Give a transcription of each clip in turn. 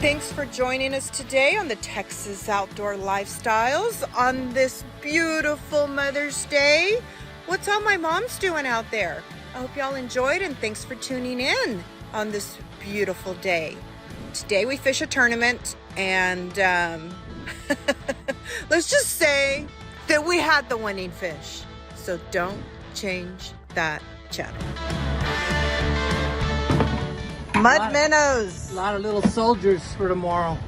Thanks for joining us today on the Texas Outdoor Lifestyles on this beautiful Mother's Day. What's all my moms doing out there? I hope y'all enjoyed, and thanks for tuning in on this beautiful day. Today we fish a tournament, and let's just say that we had the winning fish. So don't change that channel. Mud minnows. A lot of little soldiers for tomorrow.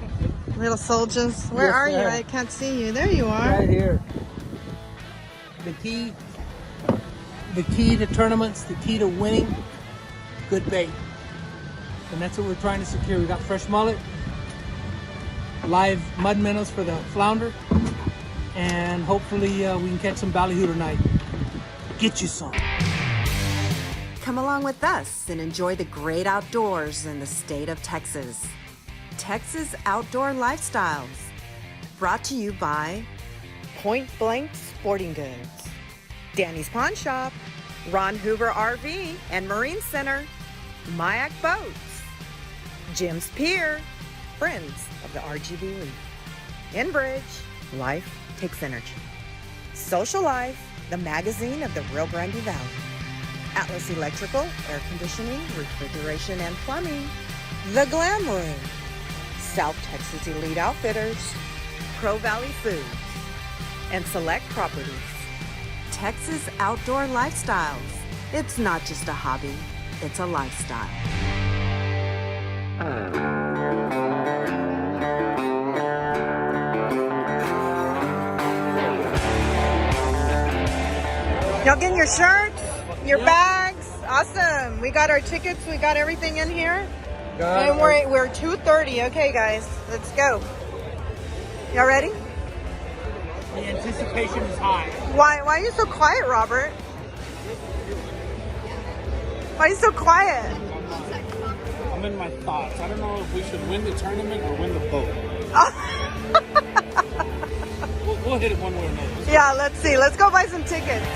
Little soldiers. Where are you? I can't see you. There you are. Right here. The key to tournaments, the key to winning, good bait. And that's what we're trying to secure. We got fresh mullet, live mud minnows for the flounder, and hopefully we can catch some ballyhoo tonight. Get you some. Come along with us and enjoy the great outdoors in the state of Texas. Texas Outdoor Lifestyles. Brought to you by Point Blank Sporting Goods, Danny's Pawn Shop, Ron Hoover RV and Marine Center, Mayak Boats, Jim's Pier, Friends of the RGB League, Enbridge, Life Takes Energy, Social Life, the magazine of the Rio Grande Valley, Atlas Electrical, Air Conditioning, Refrigeration and Plumbing, The Glam Room, South Texas Elite Outfitters, Pro Valley Foods, and Select Properties. Texas Outdoor Lifestyles. It's not just a hobby, it's a lifestyle. Y'all getting your shirts? Your bags? Awesome. We got our tickets. We got everything in here. And we're 2:30. Okay, guys, let's go. Y'all ready? The anticipation is high. Why are you so quiet, Robert? Why are you so quiet? I'm in my thoughts. I don't know if we should win the tournament or win the boat. We'll hit it one way or another. Yeah, let's see. Let's go buy some tickets.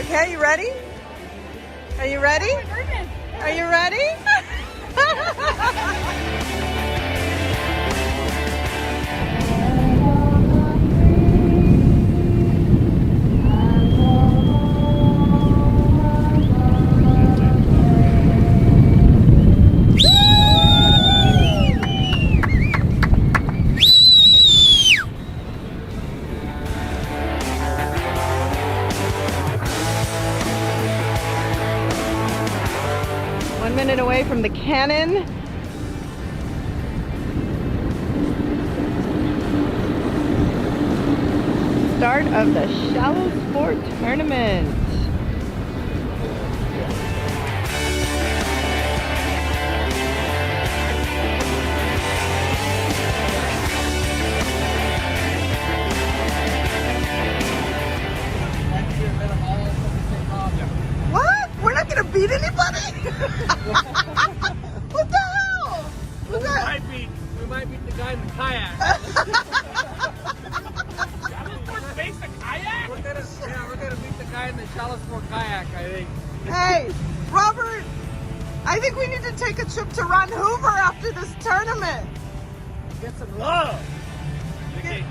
Okay, you ready? Are you ready? Are you ready? Away from the cannon. Start of the Shallow Sport Tournament. What? We're not gonna beat anybody? What the hell? We might beat the guy in the kayak. Face the kayak? We're gonna beat the guy in the shallow sport kayak, I think. Hey, Robert, I think we need to take a trip to Ron Hoover after this tournament. Get some love. Get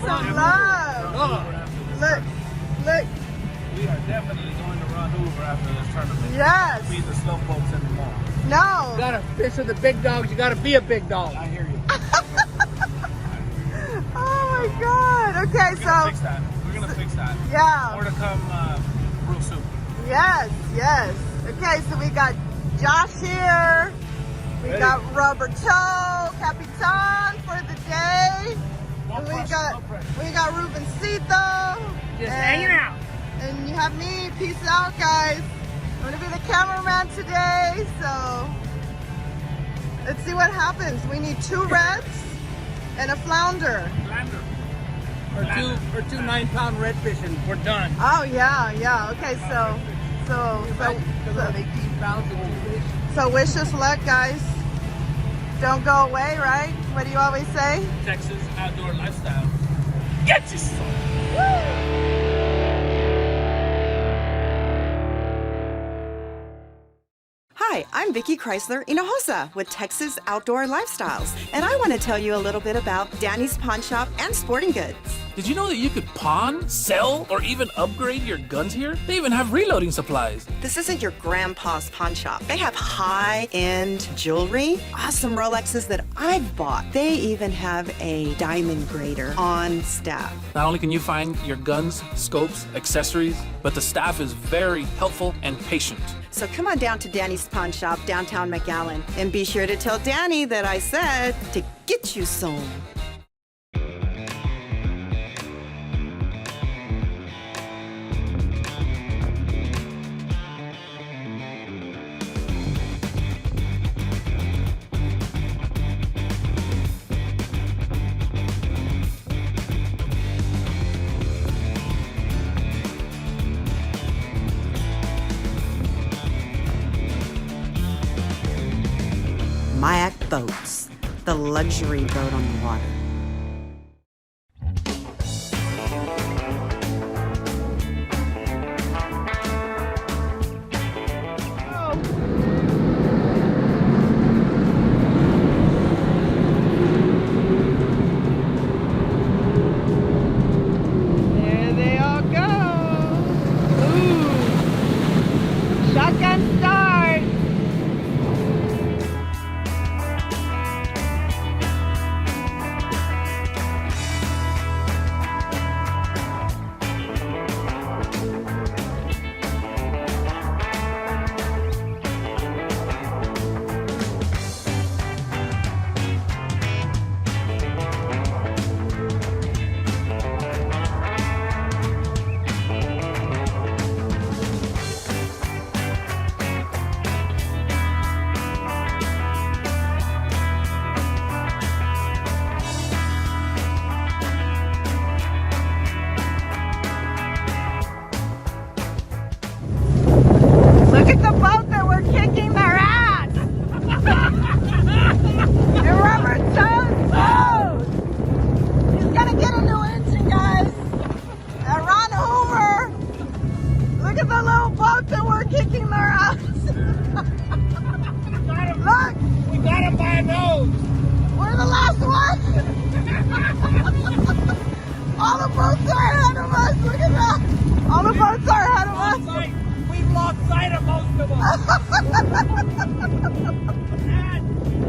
some love. Look. We are definitely going to Ron Hoover after this tournament. Yes. Be the slow boats anymore. No. You gotta fish with the big dogs. You gotta be a big dog. I hear you. Oh my God. Okay, We're gonna fix that. We're gonna fix that. Yeah. More to come real soon. Yes. Okay, so we got Josh here. We got Roberto, Capitan for the day. And we got Rubencito. Just hanging out. And you have me. Peace out, guys. I'm gonna be the cameraman today, so let's see what happens. We need 2 reds and a flounder. Or two 9-pound redfish and we're done. Oh yeah. Okay, so Because of 18 pounds of two fish. so wish us luck, guys. Don't go away, right? What do you always say? Texas Outdoor Lifestyle. Get you some. Hi, I'm I'm Vicki Chrysler Hinojosa with Texas Outdoor Lifestyles, and I want to tell you a little bit about Danny's Pawn Shop and Sporting Goods. Did you know that you could pawn, sell, or even upgrade your guns here? They even have reloading supplies. This isn't your grandpa's pawn shop. They have high-end jewelry, awesome Rolexes that I've bought. They even have a diamond grader on staff. Not only can you find your guns, scopes, accessories, but the staff is very helpful and patient. So come on down to Danny's Pawn Shop, downtown McAllen, and be sure to tell Danny that I said to get you some. Mayak Boats, the luxury boat on the water. There they all go. Ooh. Shotgun start. Look at the boat that we're kicking their ass! The rubber toes boat! He's gonna get a new engine, guys! Ron Hoover! Look at the little boat that we're kicking their ass! Look! We got him by a nose. We're the last one! All the boats are ahead of us! Look at that! All the boats are ahead of us! We've lost sight of most of them.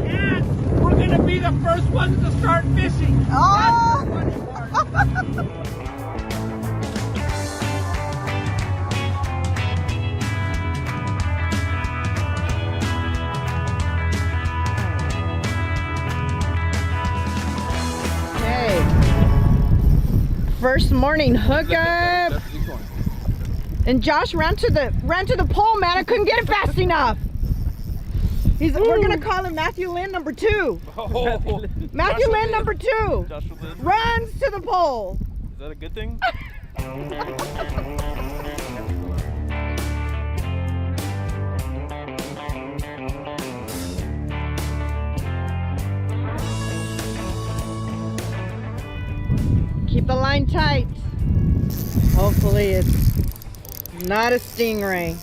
and we're going to be the first ones to start fishing. Oh! That's the funny part. First morning hookup. And Josh ran to the pole, man. I couldn't get it fast enough. We're gonna call him Matthew Lynn number 2. Oh, Matthew Lynn number 2 Joshua Lynn. runs to the pole. Is that a good thing? Keep the line tight. Hopefully it's not a stingray.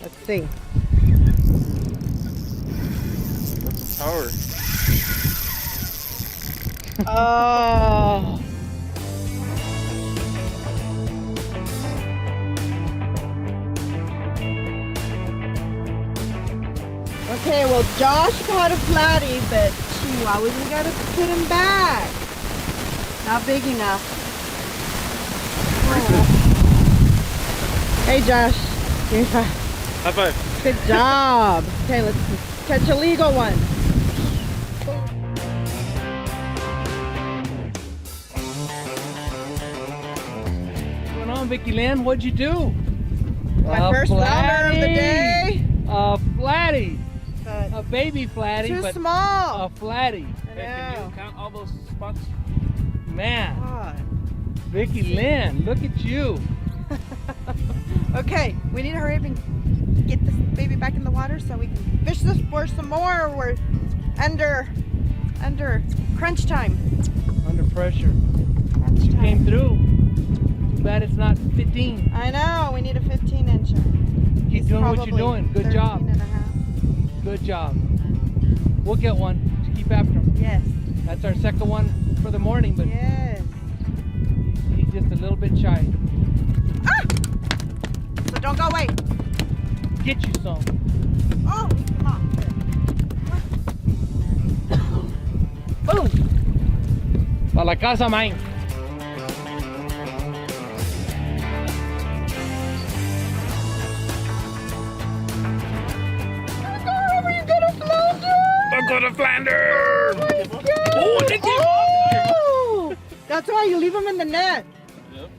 Let's see. Power. Oh. Okay, well Josh caught a flatty, but Chihuahua, we gotta put him back. Not big enough. Oh. Hey Josh, give me 5. High five. Good job. Okay, let's catch a legal one. What's going on, Vicki Lynn? What'd you do? My first flounder of the day. A flatty. But A baby flatty, too but small. a flatty. I Can know. you count all those spots? Man, God. Vicki Lynn, look at you. Okay, we need to hurry up and get this baby back in the water so we can fish this for some more. We're under crunch time. Under pressure. Crunch You time. came through. Too bad it's not 15. I know, we need a 15 incher. Keep doing what you're doing. Good job. 13 and a half. Good job. We'll get one. Just keep after him. Yes. That's our second one for the morning, but Yes. he's just a little bit shy. Ah! So don't go away. Get you some. Oh, come on. Boom. Para la casa, man. I'm gonna flounder! Oh, they came Oh, that's why you leave him in the net. Yep.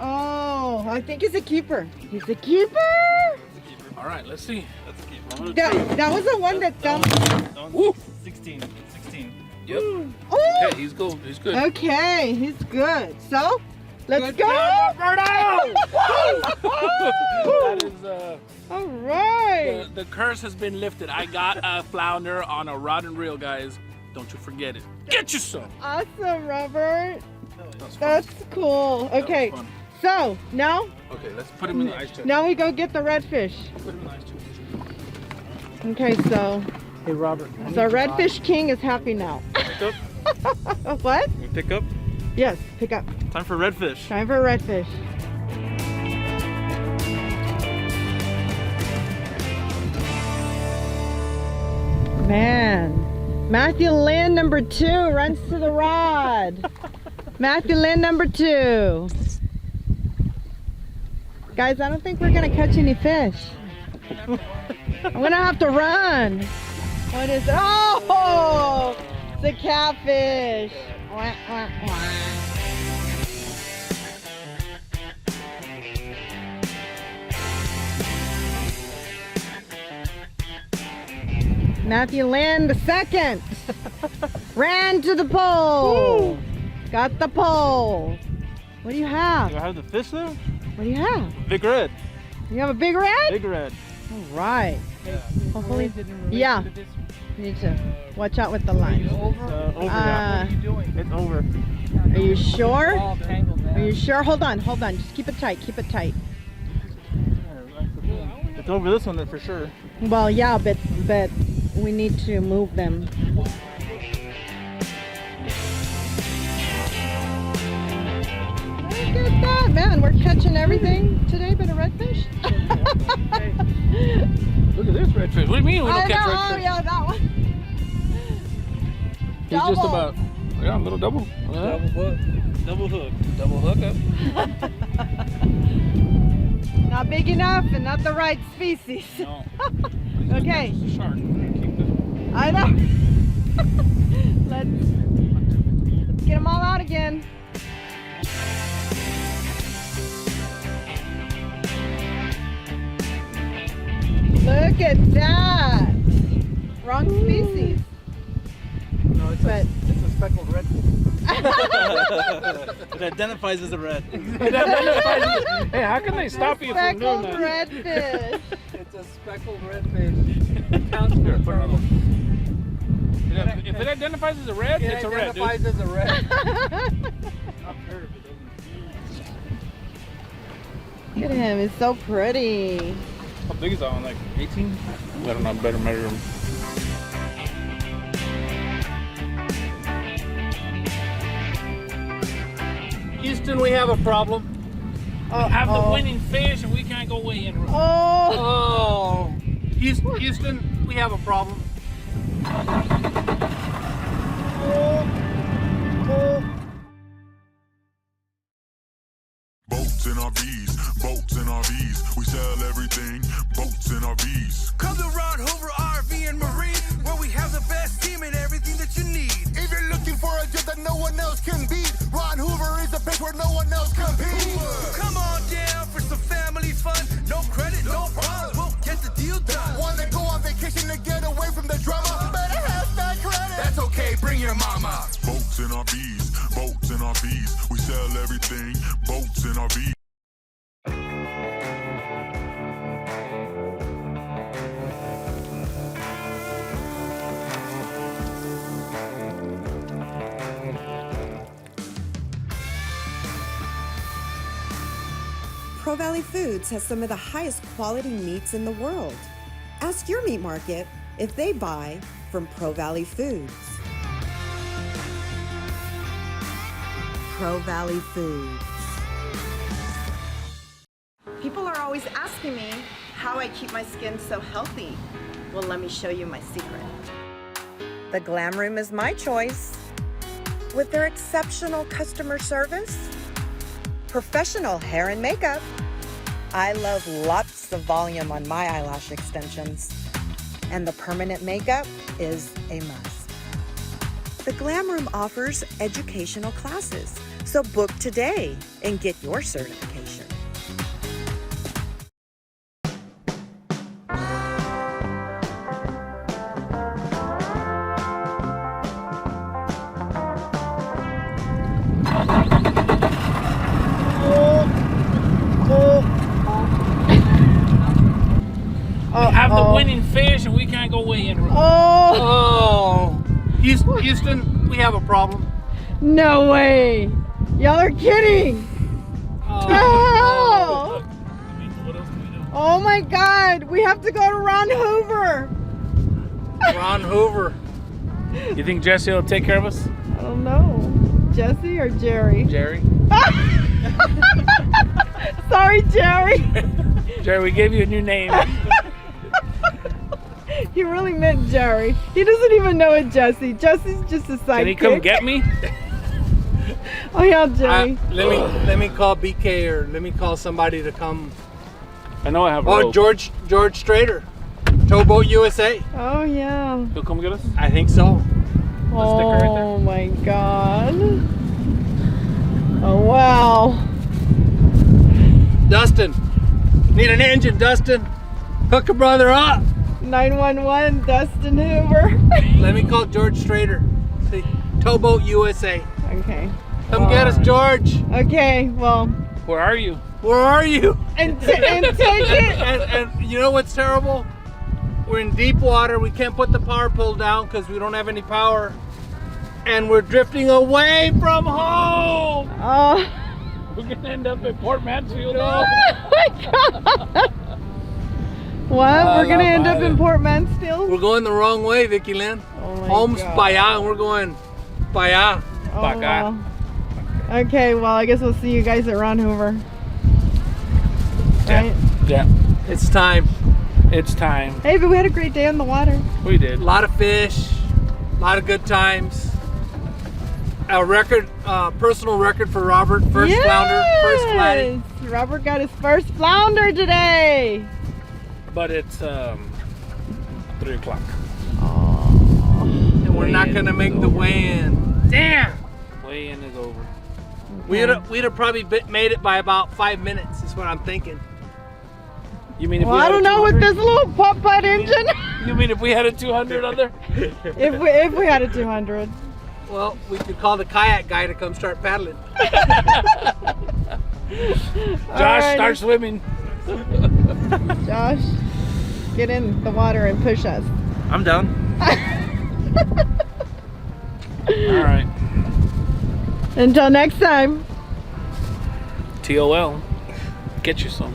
Oh, I think he's a keeper. He's a keeper. All right, let's see. That's a keeper. That was the one that dumped. That one's 16. 16. Yep. Oh, Okay, he's good. He's good. okay, he's good. So, let's Good go. job, Roberto! That is All right. the curse has been lifted. I got a flounder on a rod and reel, guys. Don't you forget it. Get you some. Awesome, Robert. That's fun. That's cool. That was Okay, fun. so now Okay, let's put him in the ice chest. now we go get the redfish. Put him in the ice chest. Okay, so Hey, Robert. Redfish King is happy now. Pick up. What? You pick up. Yes, pick up. Time for redfish. Time for redfish. Man, Matthew Lynn number 2 runs to the rod. Matthew Lynn number 2. Guys, I don't think we're gonna catch any fish. I'm gonna have to run. What is it? Oh, it's a catfish. Wah, wah, wah. Matthew Lynn the second ran to the pole. Got the pole. What do you have? Do I have the fish though? What do you have? Big red. You have a big red? Big red. All right. Hopefully, Yeah. yeah. You need to watch out with the line. Over now. It's over. Are you sure? All tangled now. Are you sure? Hold on, hold on. Just keep it tight. Keep it tight. It's over this one then for sure. Well, yeah, but we need to move them. Look at that, man. We're catching everything today but a redfish. Look at this redfish. What do you mean we I don't catch know, redfish? oh, yeah, that one. He's just Double. about, yeah, a little double. Double hook. Double hook. Double hookup. Not big enough and not the right species. No. Okay. It's a shark. Keep it. I know. Let's get them all out again. Look at that. Wrong species. No, it's But a speckled red. It identifies as a red. Hey, how can they stop you from doing speckled that? redfish. It's a speckled redfish. Counts Here, for put another turtle. one. If it identifies as a red, It it's a red, dude. identifies as a red. Look at him, he's so pretty. How big is that one? Like 18? I don't know, better measure them. Houston, we have a problem. We have the winning fish and we can't go weigh in. Oh, Oh, Houston, we have a problem. Boats and RVs, boats and RVs. We sell everything, boats and RVs. Come to Ron Hoover RV and Marine, where we have the best team and everything that you need. If you're looking for a jet that no one else can beat, Ron Hoover is the place where no one else competes. Come on down for some family fun. No credit, no problem. We'll get the deal done. Wanna go on vacation to get away from the drama? Better have that credit. That's okay, bring your mama. Boats and RVs, boats and RVs. We sell everything, boats and RVs. Pro Valley Foods has some of the highest quality meats in the world. Ask your meat market if they buy from Pro Valley Foods. Pro Valley Foods. People are always asking me how I keep my skin so healthy. Well, let me show you my secret. The Glam Room is my choice. With their exceptional customer service, professional hair and makeup, I love lots of volume on my eyelash extensions, and the permanent makeup is a must. The Glam Room offers educational classes, so book today and get your certification. We have the winning fish and we can't go weigh in. Oh, Houston, we have a problem. No way! Y'all are kidding! Oh. Oh my God! We have to go to Ron Hoover. Ron Hoover. You think Jesse will take care of us? I don't know. Jesse or Jerry? Jerry? Sorry, Jerry. Jerry, we gave you a new name. He really meant Jerry. He doesn't even know it, Jesse. Jesse's just a sidekick. Can he come get me? Oh yeah, Jerry. Let me call BK, or let me call somebody to come. I know I have a Oh, rope. George Strader, Towboat USA. Oh yeah. He'll come get us? I think so. Oh sticker right there. my God. Oh wow. Dustin, need an engine, Dustin. Hook a brother up. 911, Dustin Hoover. Let me call George Strader. See, Towboat USA. Okay. Come get us, George. Okay. Well. Where are you? Where are you? And take it. And you know what's terrible? We're in deep water. We can't put the power pole down because we don't have any power. And we're drifting away from home. Oh. We're gonna end up in Port Mansfield. Oh my God. What? We're gonna end up in Port Mansfield? We're going the wrong way, Vicky Lynn. Oh my Home's God. para allá, and we're going para allá. Oh, Back wow. Okay, well, I guess we'll see you guys at Ron Hoover. Right? Yeah. It's time. It's time. Hey, but we had a great day on the water. We did. A lot of fish, a lot of good times. A record, personal record for Robert. First flounder, first flatty. Robert got his first flounder today. But it's 3 o'clock. And we're not gonna make the weigh-in. Damn! Weigh-in is over. We'd have probably made it by about 5 minutes, is what I'm thinking. You mean if Well, we I had don't a know with 200? this little putt-putt engine. You mean if we had a 200 on there? if we had a 200. Well, we could call the kayak guy to come start paddling. Josh, Alrighty. start swimming. Josh, get in the water and push us. I'm down. All right. Until next time. TOL. Get you some.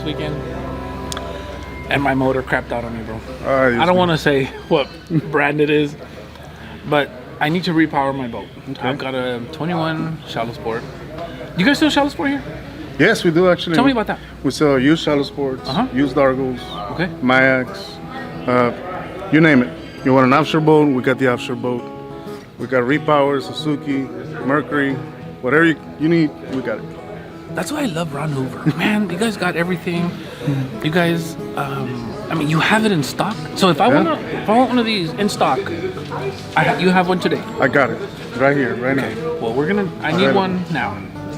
Weekend, and my motor crapped out on me, bro. I don't want to say what brand it is, but I need to repower my boat. Okay. I've got a 21 shallow sport. You guys sell shallow sport here? Yes, we do actually. Tell me about that. We sell used shallow sports, used Argos, okay, Mayaks, you name it. You want an offshore boat? We got the offshore boat. We got repower, Suzuki, Mercury, whatever you need, we got it. That's why I love Ron Hoover. Man, you guys got everything. You guys, I mean, you have it in stock. So if I want one of these in stock, you have one today. I got it right here, right now. Well, I need one now.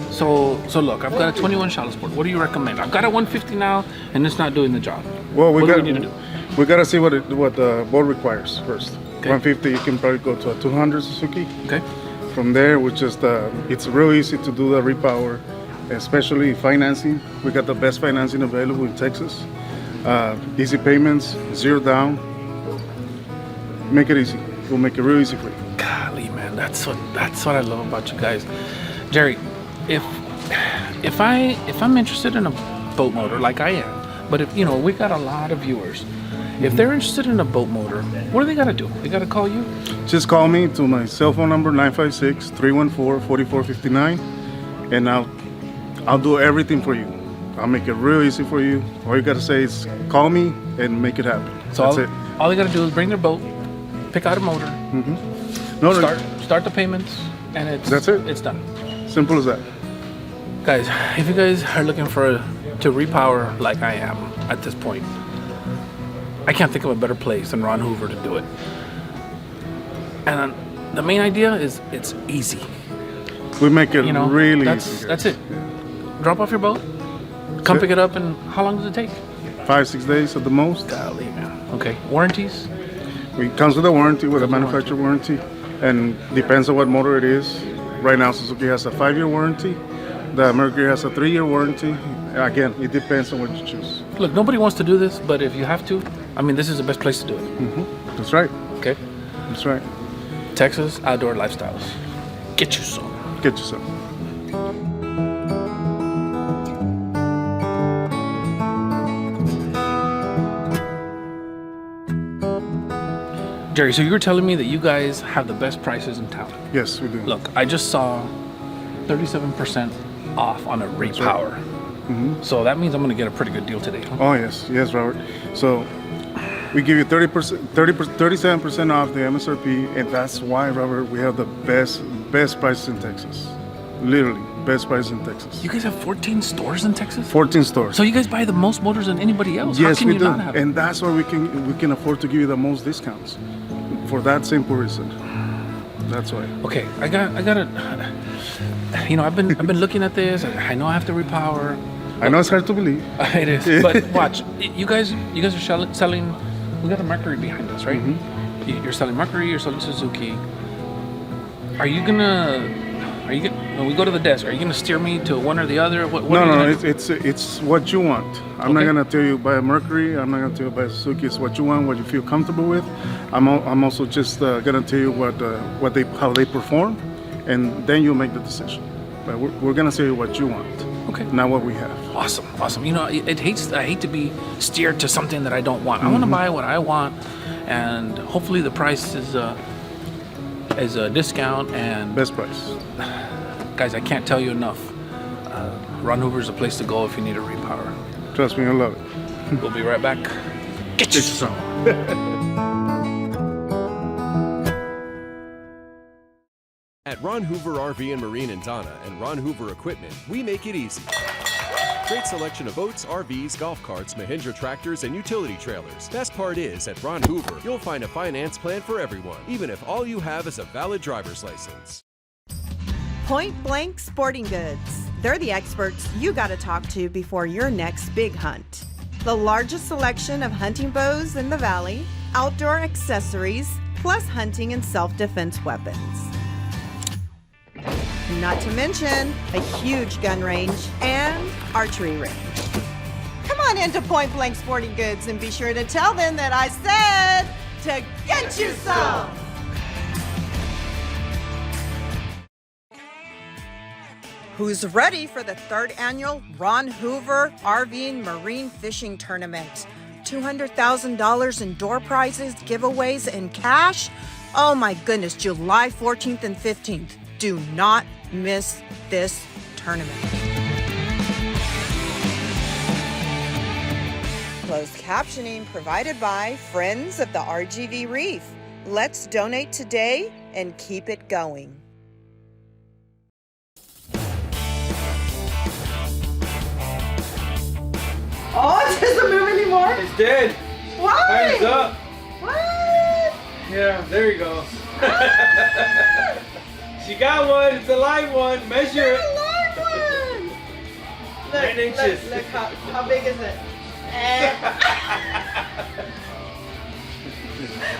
So look, I've got a 21 shallow sport. What do you recommend? I've got a 150 now, and it's not doing the job. Well, what do we need to do? We gotta see what the boat requires first. Okay. 150, you can probably go to a 200 Suzuki. Okay. From there, we just it's real easy to do the repower. Especially financing. We got the best financing available in Texas. Easy payments, 0 down. Make it easy. We'll make it real easy for you. Golly, man, that's what I love about you guys. Jerry, if I'm interested in a boat motor like I am, but if we got a lot of viewers, if they're interested in a boat motor, what do they got to do? They got to call you? Just call me to my cell phone number 956-314-4459, and I'll do everything for you. I'll make it real easy for you. All you got to say is call me and make it happen. So that's it. All they got to do is bring their boat, pick out a motor, start the payments, and that's it. It's done. Simple as that. Guys, if you guys are looking to repower like I am at this point, I can't think of a better place than Ron Hoover to do it. And the main idea is it's easy. We make it really easy. That's it. Drop off your boat, come pick it up, and how long does it take? 5-6 days at the most. Golly, man. Okay. Warranties? It comes with a warranty, with a manufacturer warranty, and depends on what motor it is. Right now, Suzuki has a 5-year warranty. The Mercury has a 3-year warranty. Again, it depends on what you choose. Look, nobody wants to do this, but if you have to, this is the best place to do it. That's right. Okay? That's right. Texas Outdoor Lifestyles. Get you some. Get you some. Jerry, so you were telling me that you guys have the best prices in town. Yes, we do. Look, I just saw 37% off on a repower. So that means I'm going to get a pretty good deal today. Huh? Oh, yes, Robert. So we give you 37% off the MSRP, and that's why, Robert, we have the best prices in Texas. Literally, best prices in Texas. You guys have 14 stores in Texas? 14 stores. So you guys buy the most motors than anybody else? Yes, How can we you do, not have and that's why we can afford to give you the most discounts. For that simple reason. That's why. Okay, I got it. I've been looking at this. I know I have to repower. I know it's hard to believe. It is, but watch. You guys are selling. We got a Mercury behind us, right? You're selling Mercury. You're selling Suzuki. When we go to the desk, are you gonna steer me to one or the other? No. It's what you want. I'm not gonna tell you buy a Mercury. I'm not gonna tell you buy a Suzuki. It's what you want, what you feel comfortable with. I'm also just gonna tell you how they perform, and then you make the decision. But we're gonna tell you what you want. Okay. Not what we have. Awesome. I hate to be steered to something that I don't want. I want to buy what I want, and hopefully the price is a discount and best price. Guys, I can't tell you enough. Ron Hoover is a place to go if you need a repower. Trust me, I love it. We'll be right back. Get you some. At Ron Hoover RV and Marine in Donna and Ron Hoover Equipment, we make it easy. Great selection of boats, RVs, golf carts, Mahindra tractors, and utility trailers. Best part is, at Ron Hoover, you'll find a finance plan for everyone, even if all you have is a valid driver's license. Point Blank Sporting Goods. They're the experts you got to talk to before your next big hunt. The largest selection of hunting bows in the valley, outdoor accessories, plus hunting and self-defense weapons. Not to mention a huge gun range and archery range. Come on into Point Blank Sporting Goods and be sure to tell them that I said to get you some. Who's ready for the 3rd annual Ron Hoover RV and Marine Fishing Tournament? $200,000 in door prizes, giveaways, and cash? Oh my goodness, July 14th and 15th. Do not miss this tournament. Closed captioning provided by Friends of the RGV Reef. Let's donate today and keep it going. Oh, it doesn't move anymore? It's dead. Why? Time's up. What? Yeah, there you go. She got one. It's a live one. Measure it. It's a large one. 9 inches. Look, how big is it?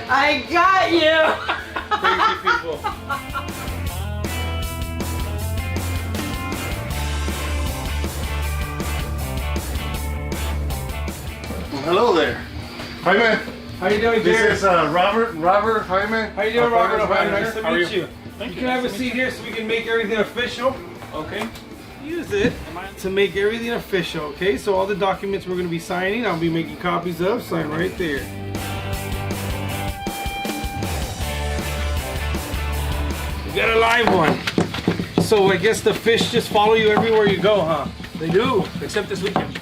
I got you. Crazy people. Hello there. Jaime. How you doing, Jared? This is Robert. Robert, Jaime. How you doing, Robert? Apartment Nice to manager. meet you. You can have a seat here so we can make everything official. Okay. Use it to make everything official, okay? So all the documents we're going to be signing, I'll be making copies of. Sign right there. We got a live one. So I guess the fish just follow you everywhere you go, huh? They do, except this weekend.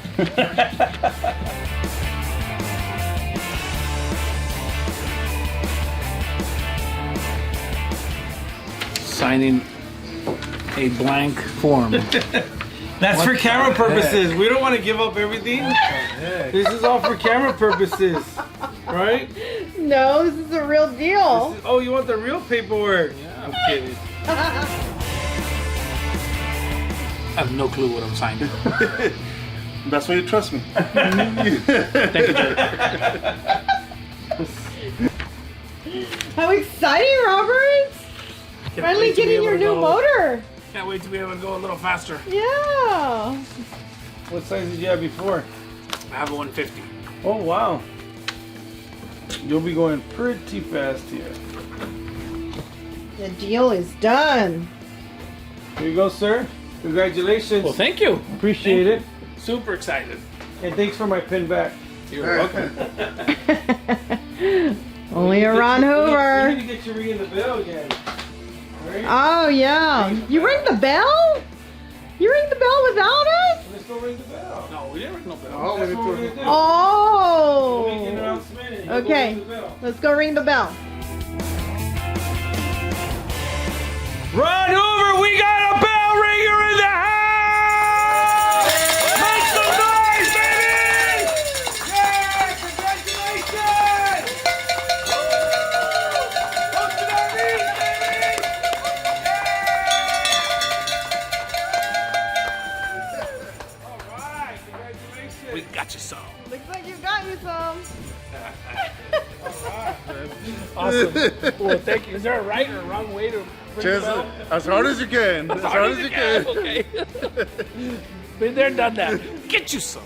Signing a blank form. That's for camera purposes. We don't want to give up everything. This is all for camera purposes, right? No, this is a real deal. Oh, you want the real paperwork? Yeah, I'm kidding. I have no clue what I'm signing. That's why you trust me. Thank you, Jerry. How exciting, Robert! Finally getting your new motor. Can't wait to be able to go a little faster. Yeah. What size did you have before? I have a 150. Oh, wow. You'll be going pretty fast here. The deal is done. Here you go, sir. Congratulations. Well, thank you. Appreciate it. Super excited. And thanks for my pin back. You're welcome. Only a Ron Hoover. We need to get you ringing the bell again. Right? Oh, yeah. You ring the bell? You ring the bell without us? Let's go ring the bell. No, we didn't ring no bell. Oh, That's what we're going to do. Oh. We'll make an announcement and you'll go Okay. ring the bell. Let's go ring the bell. Ron Hoover, we got a bell ringer in the house! Make some noise, baby! Yeah, congratulations! Woo! Go to that ring, baby! Yeah! All right, congratulations! We got you some. Looks like you got me some. Awesome. Well, thank you. Is there a right or a wrong way to ring the Just bell? as hard as you can. As hard as you can. Okay. Been there, done that. Get you some.